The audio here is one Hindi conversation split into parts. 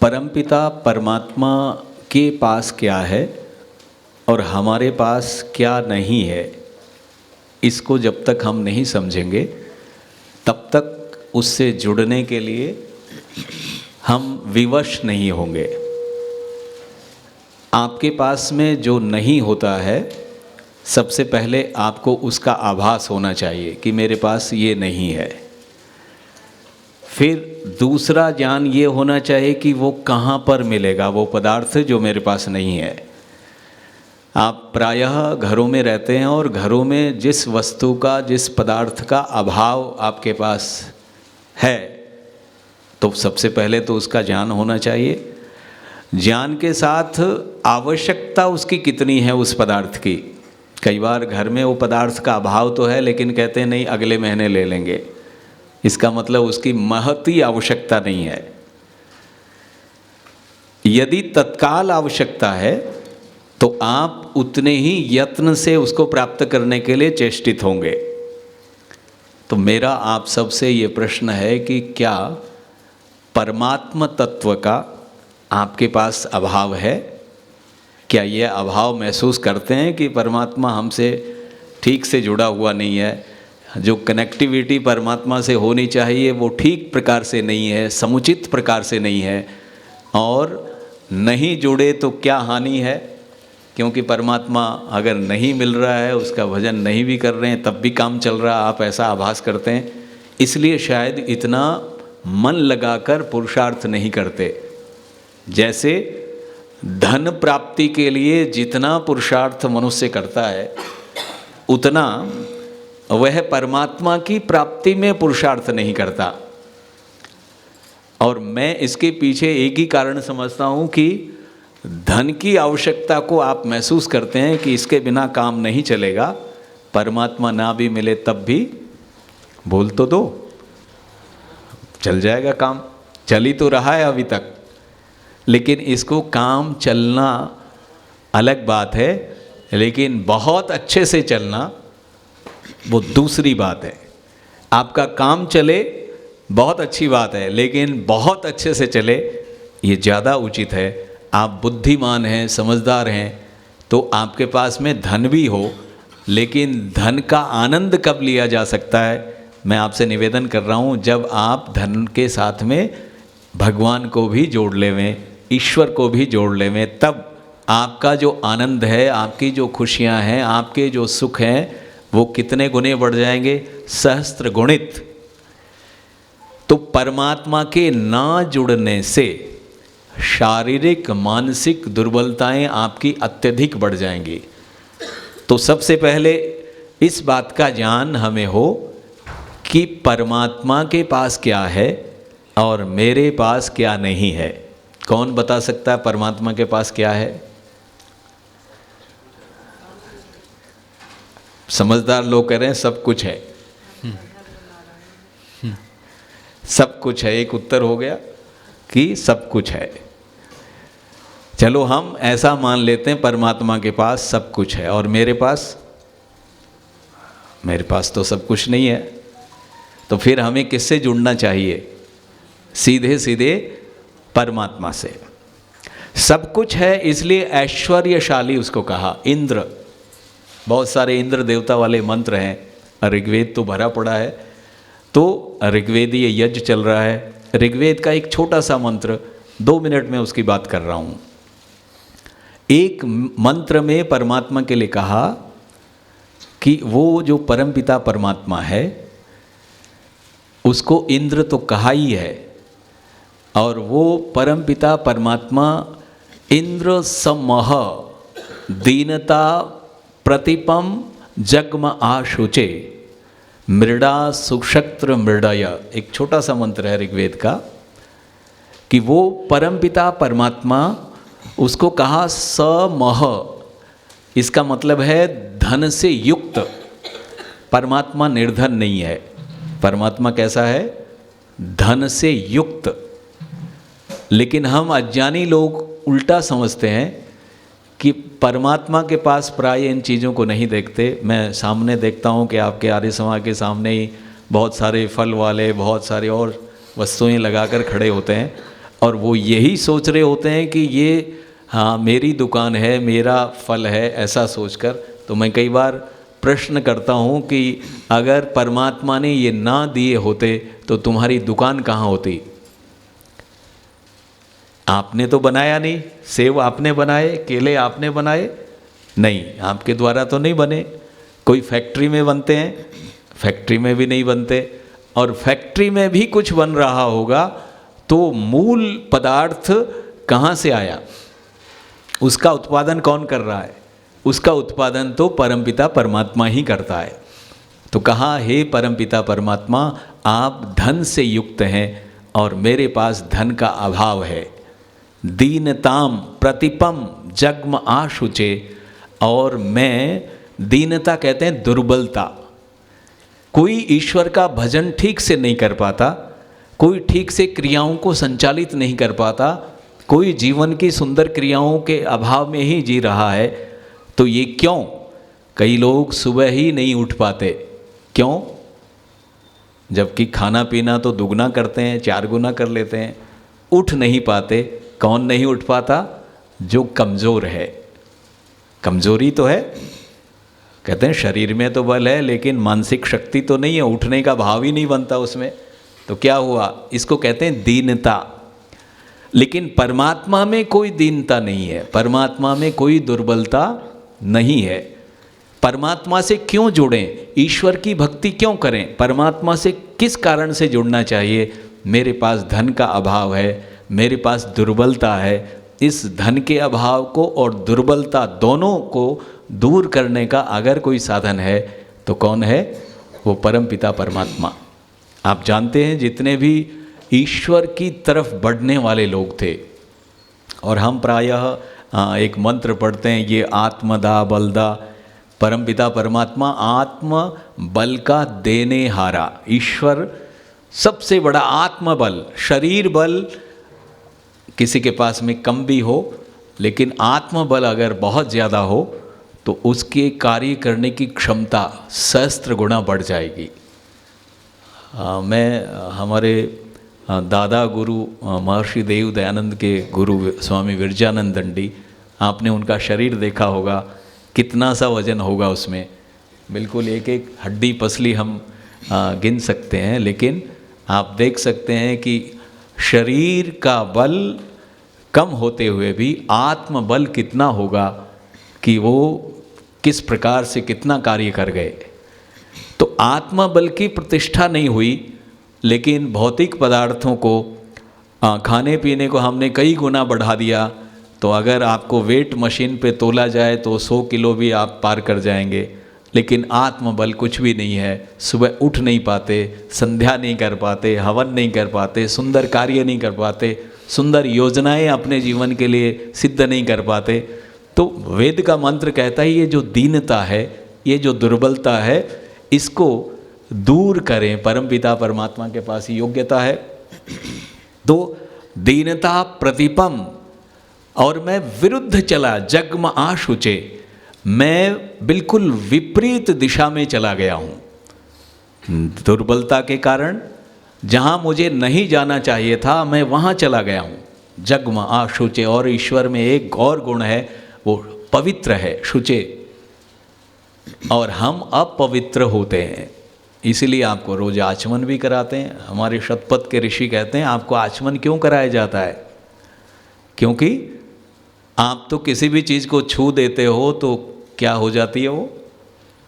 परमपिता परमात्मा के पास क्या है और हमारे पास क्या नहीं है, इसको जब तक हम नहीं समझेंगे तब तक उससे जुड़ने के लिए हम विवश नहीं होंगे। आपके पास में जो नहीं होता है, सबसे पहले आपको उसका आभास होना चाहिए कि मेरे पास ये नहीं है। फिर दूसरा ज्ञान ये होना चाहिए कि वो कहाँ पर मिलेगा, वो पदार्थ जो मेरे पास नहीं है। आप प्रायः घरों में रहते हैं और घरों में जिस वस्तु का, जिस पदार्थ का अभाव आपके पास है, तो सबसे पहले तो उसका ज्ञान होना चाहिए। ज्ञान के साथ आवश्यकता उसकी कितनी है उस पदार्थ की। कई बार घर में वो पदार्थ का अभाव तो है, लेकिन कहते हैं नहीं अगले महीने ले लेंगे। इसका मतलब उसकी महती आवश्यकता नहीं है। यदि तत्काल आवश्यकता है तो आप उतने ही यत्न से उसको प्राप्त करने के लिए चेष्टित होंगे। तो मेरा आप सबसे ये प्रश्न है कि क्या परमात्म तत्व का आपके पास अभाव है? क्या ये अभाव महसूस करते हैं कि परमात्मा हमसे ठीक से जुड़ा हुआ नहीं है, जो कनेक्टिविटी परमात्मा से होनी चाहिए वो ठीक प्रकार से नहीं है, समुचित प्रकार से नहीं है, और नहीं जुड़े तो क्या हानि है? क्योंकि परमात्मा अगर नहीं मिल रहा है, उसका भजन नहीं भी कर रहे हैं, तब भी काम चल रहा है, आप ऐसा आभास करते हैं। इसलिए शायद इतना मन लगाकर पुरुषार्थ नहीं करते। जैसे धन प्राप्ति के लिए जितना पुरुषार्थ मनुष्य करता है, उतना वह परमात्मा की प्राप्ति में पुरुषार्थ नहीं करता। और मैं इसके पीछे एक ही कारण समझता हूँ कि धन की आवश्यकता को आप महसूस करते हैं कि इसके बिना काम नहीं चलेगा। परमात्मा ना भी मिले तब भी बोल तो दो, चल जाएगा काम। चल ही तो रहा है अभी तक, लेकिन इसको काम चलना अलग बात है, लेकिन बहुत अच्छे से चलना वो दूसरी बात है। आपका काम चले बहुत अच्छी बात है, लेकिन बहुत अच्छे से चले ये ज़्यादा उचित है। आप बुद्धिमान हैं, समझदार हैं, तो आपके पास में धन भी हो, लेकिन धन का आनंद कब लिया जा सकता है? मैं आपसे निवेदन कर रहा हूँ, जब आप धन के साथ में भगवान को भी जोड़ लेवें, ईश्वर को भी जोड़ लेवें, तब आपका जो आनंद है, आपकी जो खुशियाँ हैं, आपके जो सुख हैं, वो कितने गुने बढ़ जाएंगे? सहस्त्र गुणित। तो परमात्मा के ना जुड़ने से शारीरिक मानसिक दुर्बलताएं आपकी अत्यधिक बढ़ जाएंगी। तो सबसे पहले इस बात का ज्ञान हमें हो कि परमात्मा के पास क्या है और मेरे पास क्या नहीं है। कौन बता सकता है परमात्मा के पास क्या है? समझदार लोग कह रहे हैं सब कुछ है। सब कुछ है, एक उत्तर हो गया कि सब कुछ है। चलो हम ऐसा मान लेते हैं परमात्मा के पास सब कुछ है और मेरे पास तो सब कुछ नहीं है। तो फिर हमें किससे जुड़ना चाहिए? सीधे सीधे परमात्मा से। सब कुछ है इसलिए ऐश्वर्यशाली उसको कहा। इंद्र, बहुत सारे इंद्र देवता वाले मंत्र हैं। ऋग्वेद तो भरा पड़ा है, तो ऋग्वेदीय यज्ञ चल रहा है। ऋग्वेद का एक छोटा सा मंत्र, 2 मिनट में उसकी बात कर रहा हूँ। एक मंत्र में परमात्मा के लिए कहा कि वो जो परमपिता परमात्मा है उसको इंद्र तो कहा ही है, और वो परमपिता परमात्मा इंद्र समह दीनता प्रतिपम जगम आशुचे मृडा सुक्षत्र मृडय, एक छोटा सा मंत्र है ऋग्वेद का, कि वो परमपिता परमात्मा, उसको कहा समह। इसका मतलब है धन से युक्त। परमात्मा निर्धन नहीं है। परमात्मा कैसा है? धन से युक्त। लेकिन हम अज्ञानी लोग उल्टा समझते हैं कि परमात्मा के पास प्राय इन चीज़ों को नहीं देखते। मैं सामने देखता हूँ कि आपके आर्य समाज के सामने ही बहुत सारे फल वाले, बहुत सारे और वस्तुएं लगाकर खड़े होते हैं। और वो यही सोच रहे होते हैं कि ये हाँ मेरी दुकान है, मेरा फल है, ऐसा सोचकर। तो मैं कई बार प्रश्न करता हूँ कि अगर परमात्मा ने ये ना दिए होते तो तुम्हारी दुकान कहाँ होती? आपने तो बनाया नहीं, सेब आपने बनाए, केले आपने बनाए नहीं, आपके द्वारा तो नहीं बने। कोई फैक्ट्री में बनते हैं, फैक्ट्री में भी नहीं बनते। और फैक्ट्री में भी कुछ बन रहा होगा तो मूल पदार्थ कहाँ से आया? उसका उत्पादन कौन कर रहा है? उसका उत्पादन तो परमपिता परमात्मा ही करता है। तो कहा, हे परमपिता परमात्मा, आप धन से युक्त हैं और मेरे पास धन का अभाव है। दीनताम प्रतिपम जग्म आशुचे, और मैं, दीनता कहते हैं दुर्बलता। कोई ईश्वर का भजन ठीक से नहीं कर पाता, कोई ठीक से क्रियाओं को संचालित नहीं कर पाता, कोई जीवन की सुंदर क्रियाओं के अभाव में ही जी रहा है। तो ये क्यों? कई लोग सुबह ही नहीं उठ पाते। क्यों? जबकि खाना पीना तो दुगना करते हैं, 4 गुना कर लेते हैं, उठ नहीं पाते। कौन नहीं उठ पाता? जो कमज़ोर है। कमज़ोरी तो है, कहते हैं शरीर में तो बल है लेकिन मानसिक शक्ति तो नहीं है, उठने का भाव ही नहीं बनता उसमें। तो क्या हुआ? इसको कहते हैं दीनता। लेकिन परमात्मा में कोई दीनता नहीं है, परमात्मा में कोई दुर्बलता नहीं है। परमात्मा से क्यों जुड़ें? ईश्वर की भक्ति क्यों करें? परमात्मा से किस कारण से जुड़ना चाहिए? मेरे पास धन का अभाव है, मेरे पास दुर्बलता है। इस धन के अभाव को और दुर्बलता दोनों को दूर करने का अगर कोई साधन है तो कौन है? वो परमपिता परमात्मा। आप जानते हैं जितने भी ईश्वर की तरफ बढ़ने वाले लोग थे, और हम प्रायः एक मंत्र पढ़ते हैं, ये आत्मदा बलदा, परमपिता परमात्मा आत्म बल का देने हारा। ईश्वर सबसे बड़ा आत्मबल, शरीर बल किसी के पास में कम भी हो, लेकिन आत्मबल अगर बहुत ज़्यादा हो तो उसके कार्य करने की क्षमता सहस्त्र गुना बढ़ जाएगी। मैं हमारे दादा गुरु महर्षि देव दयानंद के गुरु स्वामी विरजानंद दंडी, आपने उनका शरीर देखा होगा, कितना सा वजन होगा उसमें। बिल्कुल एक एक हड्डी पसली हम गिन सकते हैं, लेकिन आप देख सकते हैं कि शरीर का बल कम होते हुए भी आत्मबल कितना होगा कि वो किस प्रकार से कितना कार्य कर गए। तो आत्मबल की प्रतिष्ठा नहीं हुई, लेकिन भौतिक पदार्थों को खाने पीने को हमने कई गुना बढ़ा दिया। तो अगर आपको वेट मशीन पे तोला जाए तो 100 किलो भी आप पार कर जाएंगे, लेकिन आत्मबल कुछ भी नहीं है। सुबह उठ नहीं पाते, संध्या नहीं कर पाते, हवन नहीं कर पाते, सुंदर कार्य नहीं कर पाते, सुंदर योजनाएं अपने जीवन के लिए सिद्ध नहीं कर पाते। तो वेद का मंत्र कहता है ये जो दीनता है, ये जो दुर्बलता है, इसको दूर करें। परमपिता परमात्मा के पास योग्यता है। तो दीनता प्रतिपम, और मैं विरुद्ध चला, जग्म आशुचे, मैं बिल्कुल विपरीत दिशा में चला गया हूँ। दुर्बलता के कारण जहाँ मुझे नहीं जाना चाहिए था मैं वहाँ चला गया हूँ। जग्म आशुचे, और ईश्वर में एक और गुण है, वो पवित्र है, शुचे, और हम अपवित्र होते हैं। इसीलिए आपको रोज आचमन भी कराते हैं। हमारे शतपथ के ऋषि कहते हैं आपको आचमन क्यों कराया जाता है? क्योंकि आप तो किसी भी चीज़ को छू देते हो तो क्या हो जाती है? वो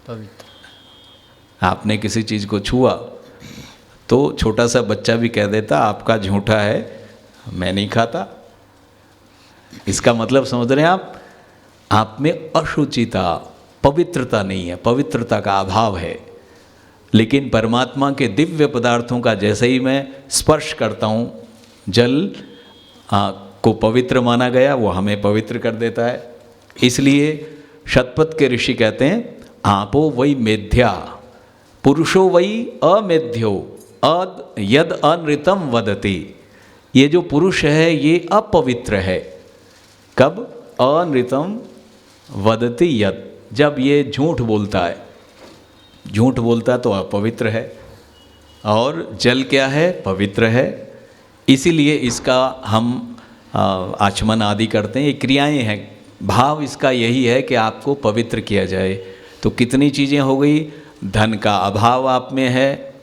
पवित्र। आपने किसी चीज़ को छुआ तो छोटा सा बच्चा भी कह देता आपका झूठा है, मैं नहीं खाता। इसका मतलब समझ रहे हैं आप में अशुचिता, पवित्रता नहीं है, पवित्रता का अभाव है। लेकिन परमात्मा के दिव्य पदार्थों का जैसे ही मैं स्पर्श करता हूँ, जल को पवित्र माना गया, वो हमें पवित्र कर देता है। इसलिए शतपथ के ऋषि कहते हैं आपो वै मेध्या पुरुषो वै अमेध्यो यद अनृतम वदति। ये जो पुरुष है ये अपवित्र है। कब? अनृतम वदति यद, जब ये झूठ बोलता है। झूठ बोलता तो अपवित्र है। और जल क्या है? पवित्र है। इसीलिए इसका हम आचमन आदि करते हैं, ये क्रियाएं हैं। भाव इसका यही है कि आपको पवित्र किया जाए। तो कितनी चीज़ें हो गई, धन का अभाव आप में है,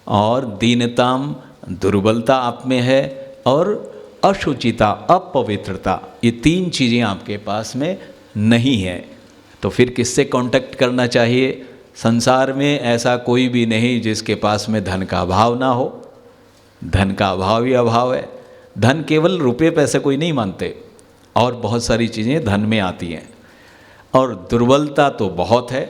और दीनताम दुर्बलता आप में है, और अशुचिता अपवित्रता, ये 3 चीज़ें आपके पास में नहीं है। तो फिर किससे कांटेक्ट करना चाहिए? संसार में ऐसा कोई भी नहीं जिसके पास में धन का अभाव ना हो। धन का अभाव ही अभाव है। धन केवल रुपये पैसे कोई नहीं मानते, और बहुत सारी चीज़ें धन में आती हैं। और दुर्बलता तो बहुत है,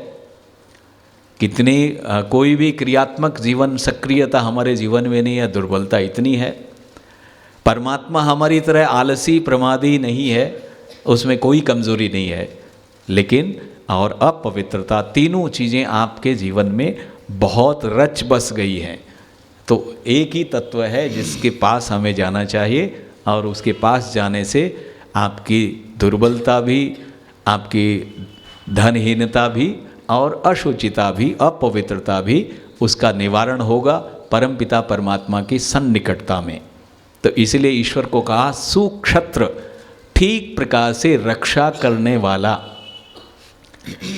कितनी कोई भी क्रियात्मक जीवन, सक्रियता हमारे जीवन में नहीं है, दुर्बलता इतनी है। परमात्मा हमारी तरह आलसी प्रमादी नहीं है, उसमें कोई कमज़ोरी नहीं है, लेकिन और अपवित्रता, तीनों चीज़ें आपके जीवन में बहुत रच बस गई हैं। तो एक ही तत्व है जिसके पास हमें जाना चाहिए, और उसके पास जाने से आपकी दुर्बलता भी, आपकी धनहीनता भी, और अशुचिता भी, अपवित्रता भी, उसका निवारण होगा परमपिता परमात्मा की सन्निकटता में। तो इसलिए ईश्वर को कहा सुक्षत्र, ठीक प्रकार से रक्षा करने वाला।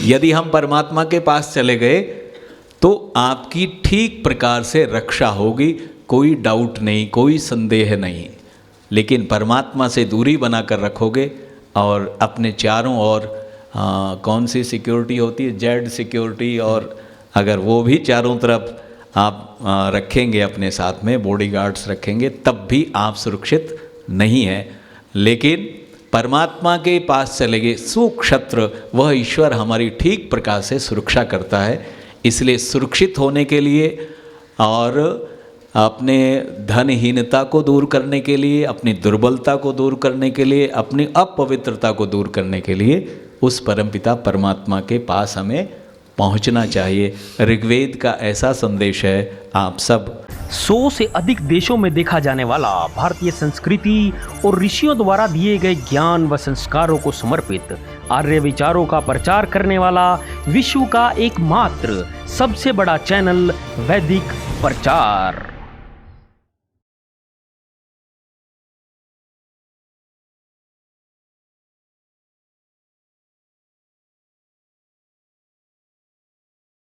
यदि हम परमात्मा के पास चले गए तो आपकी ठीक प्रकार से रक्षा होगी, कोई डाउट नहीं, कोई संदेह नहीं। लेकिन परमात्मा से दूरी बनाकर रखोगे और अपने चारों ओर कौन सी सिक्योरिटी होती है, जेड सिक्योरिटी, और अगर वो भी चारों तरफ आप रखेंगे, अपने साथ में बॉडीगार्ड्स रखेंगे, तब भी आप सुरक्षित नहीं हैं। लेकिन परमात्मा के पास चले गए सुक्षत्र, वह ईश्वर हमारी ठीक प्रकार से सुरक्षा करता है। इसलिए सुरक्षित होने के लिए और अपने धनहीनता को दूर करने के लिए, अपनी दुर्बलता को दूर करने के लिए, अपनी अपवित्रता को दूर करने के लिए उस परमपिता परमात्मा के पास हमें पहुंचना चाहिए। ऋग्वेद का ऐसा संदेश है। आप सब 100 से अधिक देशों में देखा जाने वाला भारतीय संस्कृति और ऋषियों द्वारा दिए गए ज्ञान व संस्कारों को समर्पित आर्य विचारों का प्रचार करने वाला विश्व का एकमात्र सबसे बड़ा चैनल वैदिक प्रचार।